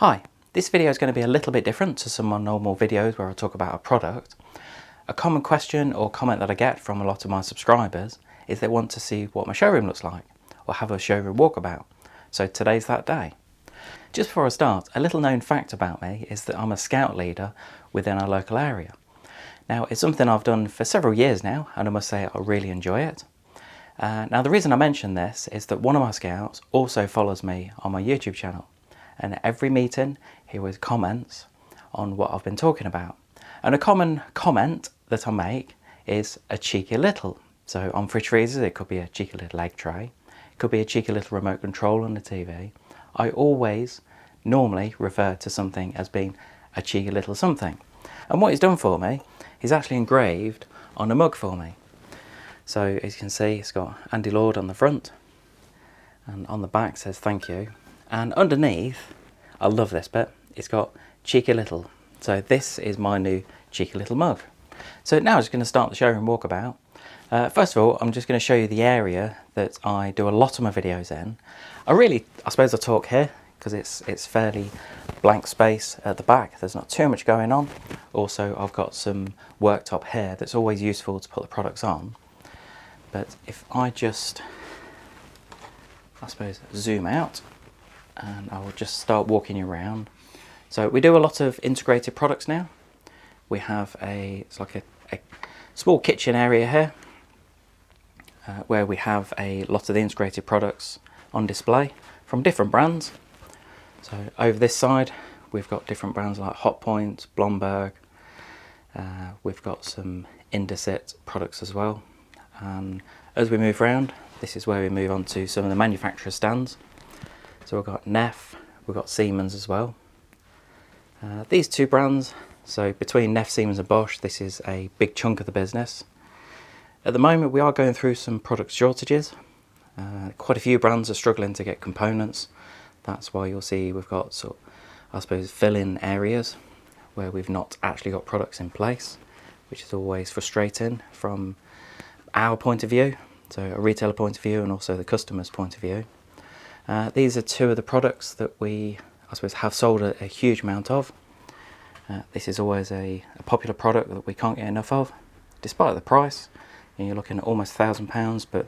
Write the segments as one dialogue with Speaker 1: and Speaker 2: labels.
Speaker 1: Hi, this video is going to be a little bit different to some more normal videos where I talk about a product. A common question or comment that I get from a lot of my subscribers is they want to see what my showroom looks like or have a showroom walkabout. So today's that day. Just before I start, a little known fact about me is that I'm a scout leader within our local area. Now, it's something I've done for several years now, and I must say I really enjoy it. Now, the reason I mention this is that one of my scouts also follows me on my YouTube channel. And at every meeting, he always comments on what I've been talking about. And a common comment that I make is a cheeky little. So on fridge freezers, it could be a cheeky little egg tray. It could be a cheeky little remote control on the TV. I always normally refer to something as being a cheeky little something. And what he's done for me, he's actually engraved on a mug for me. So as you can see, it's got Andy Lord on the front, and on the back says thank you. And underneath, I love this bit, it's got cheeky little. So this is my new cheeky little mug. So now I'm just going to start the showroom walkabout. First of all, I'm just going to show you the area that I do a lot of my videos in. I suppose I talk here because it's fairly blank space at the back. There's not too much going on. Also, I've got some worktop here that's always useful to put the products on. But if I just, I suppose, zoom out, and I will just start walking you around. So we do a lot of integrated products now. We have it's like a small kitchen area here where we have a lot of the integrated products on display from different brands. So over this side we've got different brands like Hotpoint, Bloomberg. We've got some Indesit products as well. And as we move around, this is where we move on to some of the manufacturer stands. So we've got Neff, we've got Siemens as well. These two brands, so between Neff, Siemens and Bosch, this is a big chunk of the business. At the moment we are going through some product shortages. Quite a few brands are struggling to get components. That's why you'll see we've got sort of, I suppose, fill-in areas where we've not actually got products in place, which is always frustrating from our point of view, so a retailer point of view and also the customer's point of view. These are two of the products that we, I suppose, have sold a huge amount of. This is always a popular product that we can't get enough of, despite the price. And you're looking at almost £1,000, but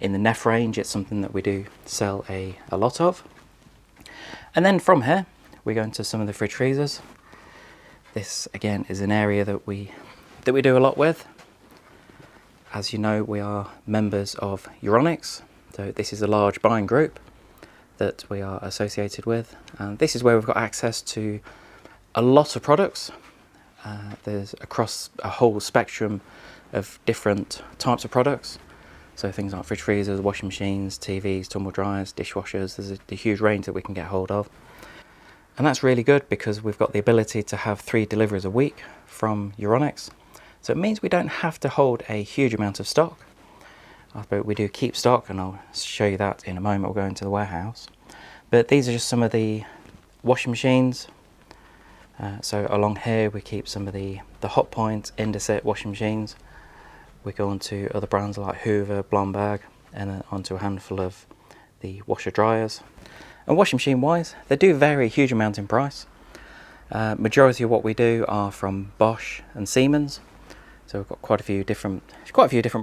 Speaker 1: in the Neff range, it's something that we do sell a lot of. And then from here, we go into some of the fridge freezers. This again is an area that we do a lot with. As you know, we are members of Euronics, so this is a large buying group that we are associated with, and this is where we've got access to a lot of products. There's across a whole spectrum of different types of products, so things like fridge freezers, washing machines, TVs, tumble dryers, dishwashers. There's a huge range that we can get hold of, and that's really good because we've got the ability to have 3 deliveries a week from Euronics, so it means we don't have to hold a huge amount of stock. But we do keep stock, and I'll show you that in a moment. We'll go into the warehouse. But these are just some of the washing machines. So along here we keep some of the Hotpoint, Indesit washing machines. We go on to other brands like Hoover, Blomberg, and then onto a handful of the washer dryers. And washing machine wise, they do vary a huge amount in price. Majority of what we do are from Bosch and Siemens. So we've got quite a few different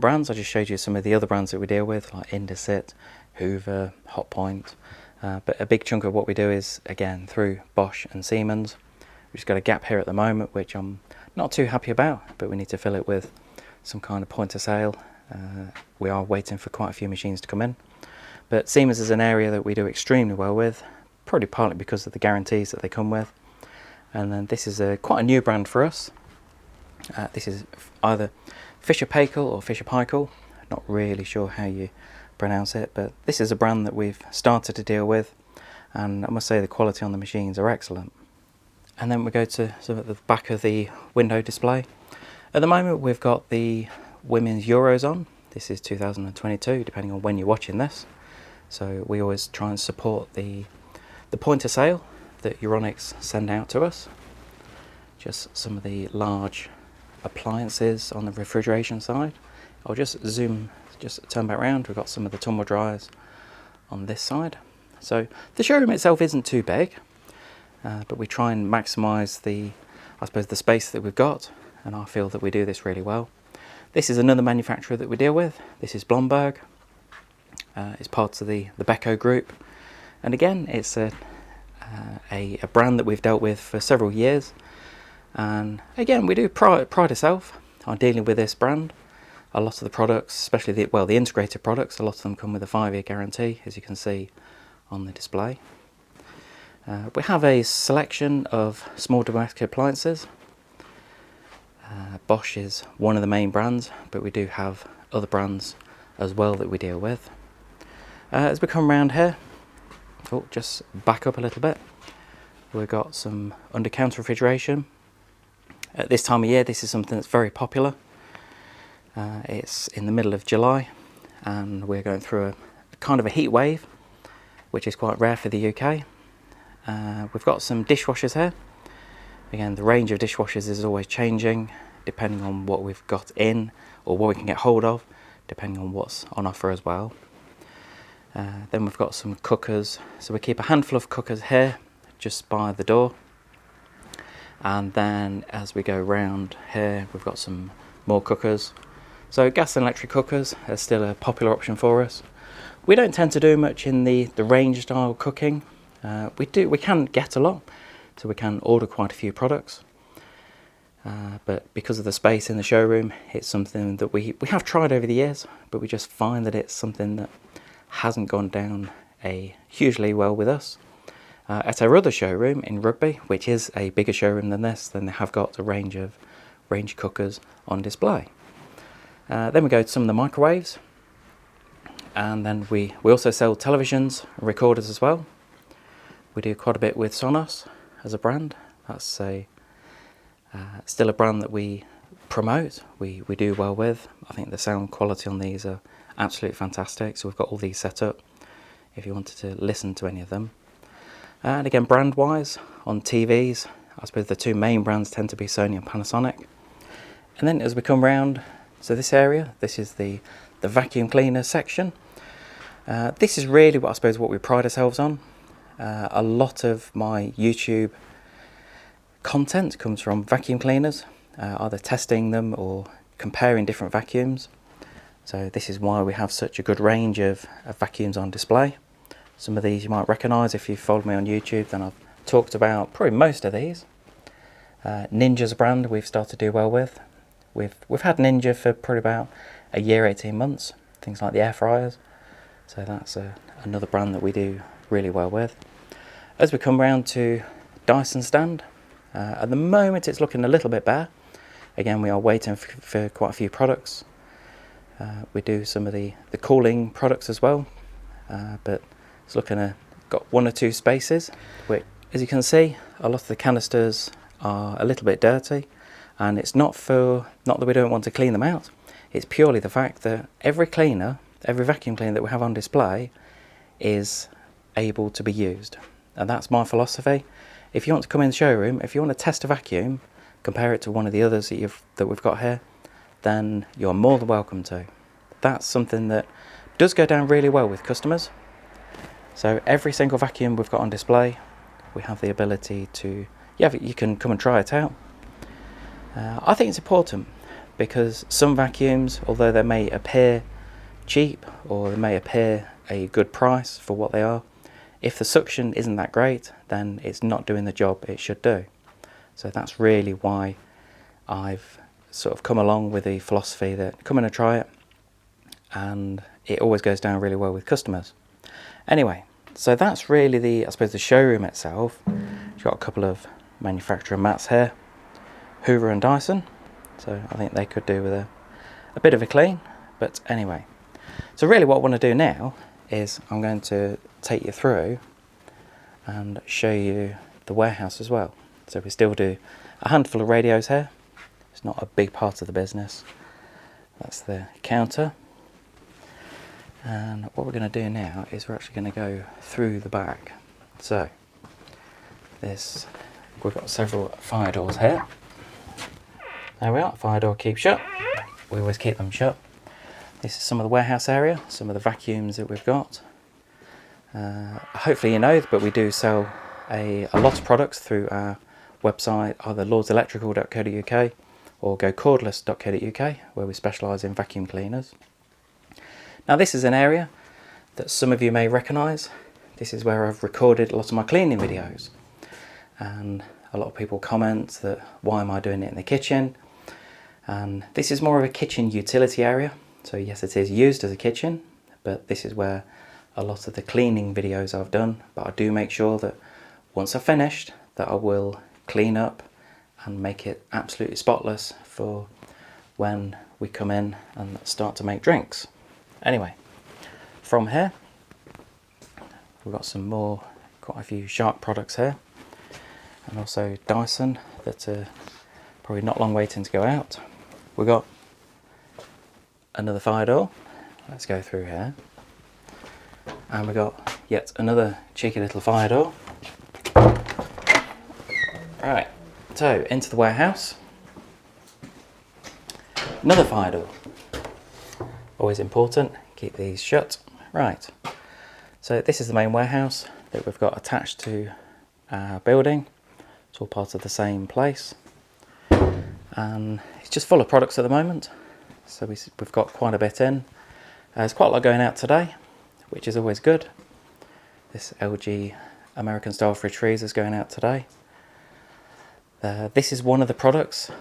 Speaker 1: brands. I just showed you some of the other brands that we deal with, like Indesit, Hoover, Hotpoint. But a big chunk of what we do is, again, through Bosch and Siemens. We've just got a gap here at the moment, which I'm not too happy about, but we need to fill it with some kind of point of sale. We are waiting for quite a few machines to come in. But Siemens is an area that we do extremely well with, probably partly because of the guarantees that they come with. And then this is quite a new brand for us. This is either Fisher-Paykel or Fisher-Paykel. Not really sure how you pronounce it, but this is a brand that we've started to deal with, and I must say the quality on the machines are excellent. And then we go to sort of the back of the window display. At the moment we've got the women's Euros on. This is 2022, depending on when you're watching this. So we always try and support the point of sale that Euronics send out to us. Just some of the large appliances on the refrigeration side. I'll just turn back around. We've got some of the tumble dryers on this side. So the showroom itself isn't too big. but we try and maximise the, I suppose, the space that we've got, and I feel that we do this really well. This is another manufacturer that we deal with. This is Bloomberg. It's part of the Beko group, and again, it's a brand that we've dealt with for several years. And again, we do pride ourselves on dealing with this brand. A lot of the products, especially the integrated products, a lot of them come with a 5-year guarantee, as you can see on the display. We have a selection of small domestic appliances. Bosch is one of the main brands, but we do have other brands as well that we deal with. As we come around here, just back up a little bit, we've got some under-counter refrigeration. At this time of year, this is something that's very popular. It's in the middle of July, and we're going through a kind of a heat wave, which is quite rare for the UK. We've got some dishwashers here. Again, the range of dishwashers is always changing, depending on what we've got in, or what we can get hold of, depending on what's on offer as well. Then we've got some cookers, so we keep a handful of cookers here, just by the door. And then as we go round here, we've got some more cookers. So gas and electric cookers are still a popular option for us. We don't tend to do much in the range style cooking. We can get a lot, so we can order quite a few products. But because of the space in the showroom, it's something that we have tried over the years, but we just find that it's something that hasn't gone down hugely well with us. At our other showroom in Rugby, which is a bigger showroom than this, then they have got a range of cookers on display. Then we go to some of the microwaves, and then we also sell televisions and recorders as well. We do quite a bit with Sonos as a brand. That's still a brand that we promote, we do well with. I think the sound quality on these are absolutely fantastic, so we've got all these set up if you wanted to listen to any of them. And again, brand wise, on TVs, I suppose the two main brands tend to be Sony and Panasonic. And then as we come round to this area, this is the vacuum cleaner section. This is really what we pride ourselves on. A lot of my YouTube content comes from vacuum cleaners, either testing them or comparing different vacuums. So this is why we have such a good range of vacuums on display. Some of these you might recognise if you've followed me on YouTube, then I've talked about probably most of these. Ninja's a brand we've started to do well with. We've had Ninja for probably about a year, 18 months, things like the air fryers. So that's another brand that we do really well with. As we come round to Dyson stand, at the moment it's looking a little bit bare. Again, we are waiting for quite a few products. We do some of the cooling products as well, but it's got 1 or 2 spaces, which, as you can see, a lot of the canisters are a little bit dirty, and it's not that we don't want to clean them out. It's purely the fact that every vacuum cleaner that we have on display is able to be used, and that's my philosophy. If you want to come in the showroom, if you want to test a vacuum, compare it to one of the others that we've got here, then you're more than welcome to. That's something that does go down really well with customers. So every single vacuum we've got on display, we have the ability to, you can come and try it out. I think it's important because some vacuums, although they may appear cheap or they may appear a good price for what they are, if the suction isn't that great, then it's not doing the job it should do. So that's really why I've sort of come along with the philosophy that come in and try it, and it always goes down really well with customers. Anyway, so that's really the showroom itself. You've got a couple of manufacturer mats here, Hoover and Dyson, so I think they could do with a bit of a clean. But anyway, so really what I want to do now is I'm going to take you through and show you the warehouse as well. So we still do a handful of radios here. It's not a big part of the business. That's the counter. And what we're going to do now is we're actually going to go through the back. So we've got several fire doors here. There we are, fire door keep shut. We always keep them shut. This is some of the warehouse area, some of the vacuums that we've got. Hopefully you know, but we do sell a lot of products through our website, either lordselectrical.co.uk or gocordless.co.uk, where we specialise in vacuum cleaners. Now this is an area that some of you may recognise. This is where I've recorded a lot of my cleaning videos, and a lot of people comment that why am I doing it in the kitchen, and this is more of a kitchen utility area. So yes, it is used as a kitchen, but this is where a lot of the cleaning videos I've done. But I do make sure that once I've finished that I will clean up and make it absolutely spotless for when we come in and start to make drinks. Anyway, from here we've got some more, quite a few Shark products here, and also Dyson that are probably not long waiting to go out. We've got another fire door. Let's go through here. And we've got yet another cheeky little fire door. Right, so into the warehouse. Another fire door. Always important, keep these shut. Right, so this is the main warehouse that we've got attached to our building. It's all part of the same place. And it's just full of products at the moment. So we've got quite a bit in. There's quite a lot going out today, which is always good. This LG American style fridge freezer is going out today. This is one of the products.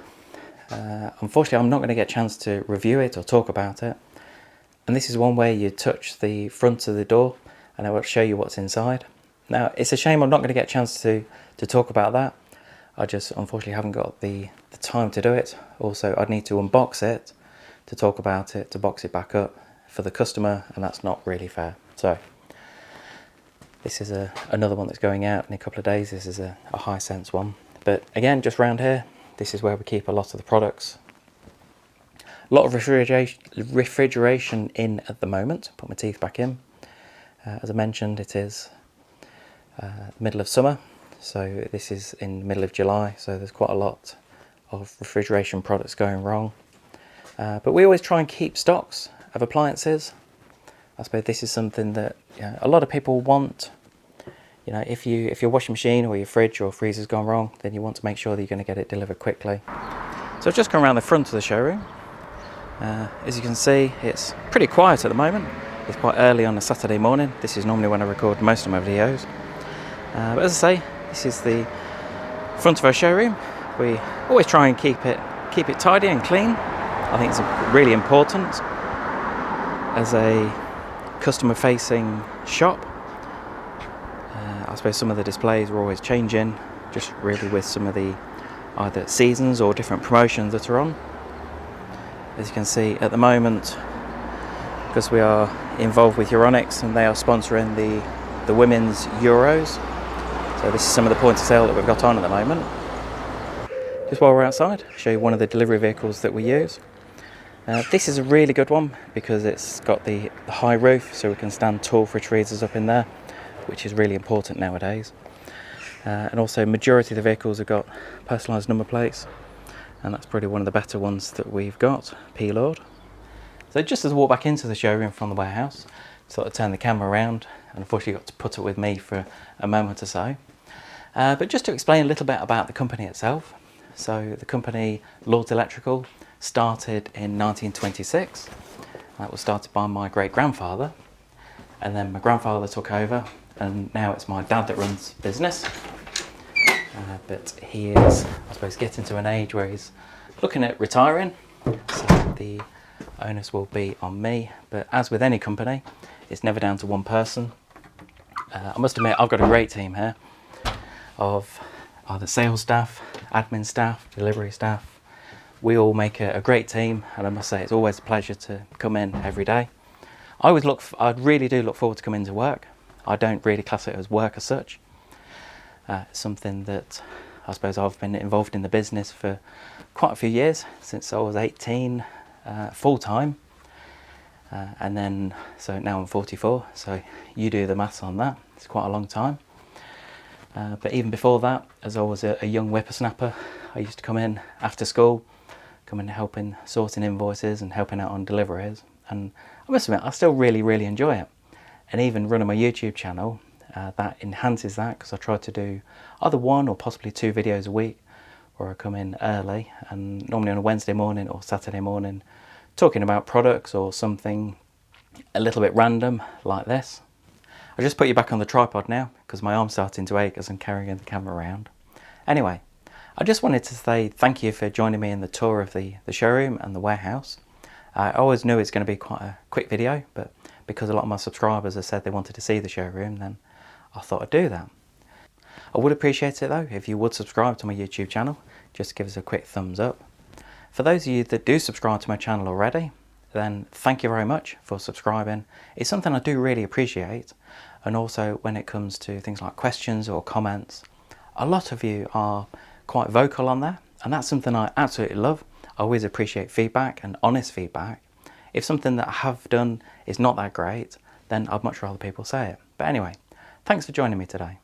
Speaker 1: Unfortunately, I'm not going to get a chance to review it or talk about it. And this is one where you touch the front of the door and I will show you what's inside. Now, it's a shame I'm not going to get a chance to talk about that. I just unfortunately haven't got the time to do it. Also, I'd need to unbox it to talk about it, to box it back up for the customer, and that's not really fair. So this is another one that's going out in a couple of days. This is a Hisense one. But again, just round here, this is where we keep a lot of the products. A lot of refrigeration in at the moment. Put my teeth back in. As I mentioned, it is middle of summer, so this is in the middle of July, so there's quite a lot of refrigeration products going wrong. But we always try and keep stocks of appliances. I suppose this is something that a lot of people want. You know, if your washing machine or your fridge or freezer's gone wrong, then you want to make sure that you're going to get it delivered quickly. So I've just come around the front of the showroom. As you can see, it's pretty quiet at the moment. It's quite early on a Saturday morning. This is normally when I record most of my videos. But as I say, this is the front of our showroom. We always try and keep it tidy and clean. I think it's really important as a customer-facing shop. I suppose some of the displays are always changing, just really with some of the either seasons or different promotions that are on. As you can see at the moment, because we are involved with Euronics and they are sponsoring the women's Euros. So this is some of the point of sale that we've got on at the moment. Just while we're outside, I'll show you one of the delivery vehicles that we use. This is a really good one because it's got the high roof, so we can stand tall fridge freezers up in there, which is really important nowadays. And also, majority of the vehicles have got personalised number plates, and that's probably one of the better ones that we've got, P-Lord. So just as I walk back into the showroom from the warehouse, sort of turn the camera around, and unfortunately got to put it with me for a moment or so. But just to explain a little bit about the company itself. So the company Lords Electrical started in 1926. That was started by my great-grandfather, and then my grandfather took over, and now it's my dad that runs the business. But he is, I suppose, getting to an age where he's looking at retiring, so the onus will be on me. But as with any company, it's never down to one person. I must admit, I've got a great team here of either sales staff, admin staff, delivery staff. We all make a great team, and I must say it's always a pleasure to come in every day. I really do look forward to coming to work. I don't really class it as work as such. It's something that I suppose I've been involved in the business for quite a few years, since I was 18, full-time. And then, so now I'm 44, so you do the maths on that. It's quite a long time. But even before that, as I was a young whippersnapper, I used to come in after school, come in helping, sorting invoices and helping out on deliveries. And I must admit, I still really enjoy it. And even running my YouTube channel, that enhances that, because I try to do either 1 or possibly 2 videos a week where I come in early, and normally on a Wednesday morning or Saturday morning, talking about products or something a little bit random like this. I just put you back on the tripod now because my arm's starting to ache as I'm carrying the camera around. Anyway, I just wanted to say thank you for joining me in the tour of the showroom and the warehouse. I always knew it's going to be quite a quick video, but because a lot of my subscribers have said they wanted to see the showroom, then I thought I'd do that. I would appreciate it though if you would subscribe to my YouTube channel. Just give us a quick thumbs up. For those of you that do subscribe to my channel already, then thank you very much for subscribing. It's something I do really appreciate. And also when it comes to things like questions or comments, a lot of you are quite vocal on there, and that's something I absolutely love. I always appreciate feedback and honest feedback. If something that I have done is not that great, then I'd much rather people say it. But anyway, thanks for joining me today.